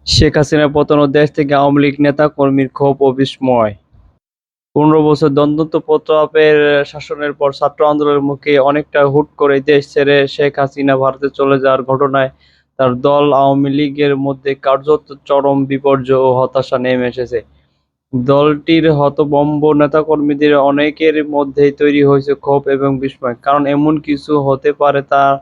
শেখ হাসিনার পতন ও দেশ থেকে আওয়ামী লীগ নেতা-কর্মীর ক্ষোভ ও বিস্ময়। ১৫ বছর দণ্ডায়মান প্রতাপের শাসনের পর ছাত্র আন্দোলনের মুখে অনেকটা হুট করেই দেশ ছেড়ে শেখ হাসিনা ভারতে চলে যাওয়ার ঘটনায় তার দল আওয়ামী লীগের মধ্যে কার্যত চরম বিপর্যয় ও হতাশা নেমে এসেছে। দলটির হতভম্ব নেতাকর্মীদের অনেকের মধ্যেই তৈরি হয়েছে ক্ষোভ এবং বিস্ময়। কারণ এমন কিছু হতে পারে তার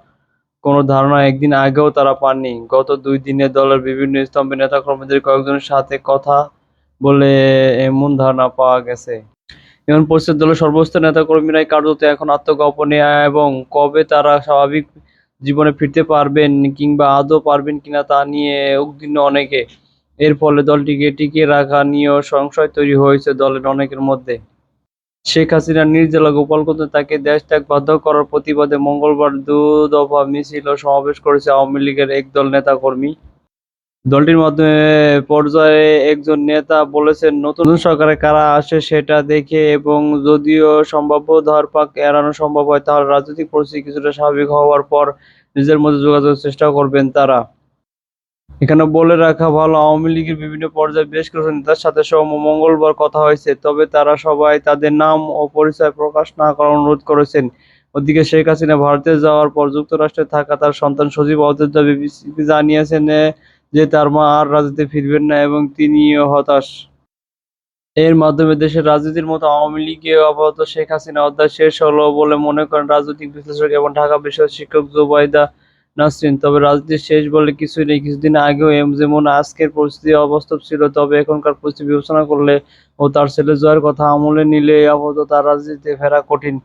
কোনো ধারণা একদিন আগেও তারা পাননি। গত ২ দিনে দলের বিভিন্ন স্তম্ভের নেতাকর্মীদের কয়েকজনের সাথে কথা বলে এমন ধারণা পাওয়া গেছে। এমন পরিস্থিতিতে দলের সর্বস্তরের নেতাকর্মীরাই কার্যত এখন আত্মগোপনে এবং কবে তারা স্বাভাবিক জীবনে ফিরতে পারবেন কিংবা আদৌ পারবেন কিনা তা নিয়ে উদ্বিগ্ন অনেকে। এর ফলে দলটিকে টিকিয়ে রাখা নিয়েও সংশয় তৈরি হয়েছে দলের অনেকের মধ্যে। শেখ হাসিনার নিজ জেলা গোপালগঞ্জে তাকে দেশত্যাগ বাধ্য করার প্রতিবাদে মঙ্গলবার দফা মিছিল ও সমাবেশ করেছে আওয়ামী লীগের একদল নেতাকর্মী। দলটির মাধ্যমে পর্যায়ে একজন নেতা বলেছেন, নতুন সরকারে কারা আসে সেটা দেখে এবং যদিও সম্ভাব্য ধরপাক এড়ানো সম্ভব হয় তাহলে রাজনৈতিক পরিস্থিতি কিছুটা স্বাভাবিক হওয়ার পর নিজেদের মধ্যে যোগাযোগের চেষ্টা করবেন তারা। এখানে বলে রাখা ভালো, আওয়ামী লীগের বিভিন্ন পর্যায়ে বেশ কিছু নেতার সাথে মঙ্গলবার কথা হয়েছে, তবে তারা সবাই তাদের নাম ও পরিচয় প্রকাশ না করার অনুরোধ করেছেন। ওদিকে শেখ হাসিনা ভারতে যাওয়ার পর যুক্তরাষ্ট্রে থাকা তার সন্তান সজীব অযোধ্যা বিবিসিকে জানিয়েছেন যে তার মা আর রাজনীতিতে ফিরবেন না এবং তিনিও হতাশ। এর মাধ্যমে দেশের রাজনীতির মতো আওয়ামী লীগেও আপাতত শেখ হাসিনা অধ্যায় শেষ হলো বলে মনে করেন রাজনৈতিক বিশ্লেষক এবং ঢাকা বিশ্ববিদ্যালয়ের শিক্ষক জুবাইদা নাসরিন। তবে রাজনীতি শেষ বলে কিছুই নেই। কিছুদিন আগেও যেমন আজকের পরিস্থিতি অবাস্তব ছিল, তবে এখনকার পরিস্থিতি বিবেচনা করলে ও তার ছেলে জয়ের কথা আমলে নিলে আপাতত তার রাজনীতিতে ফেরা কঠিন।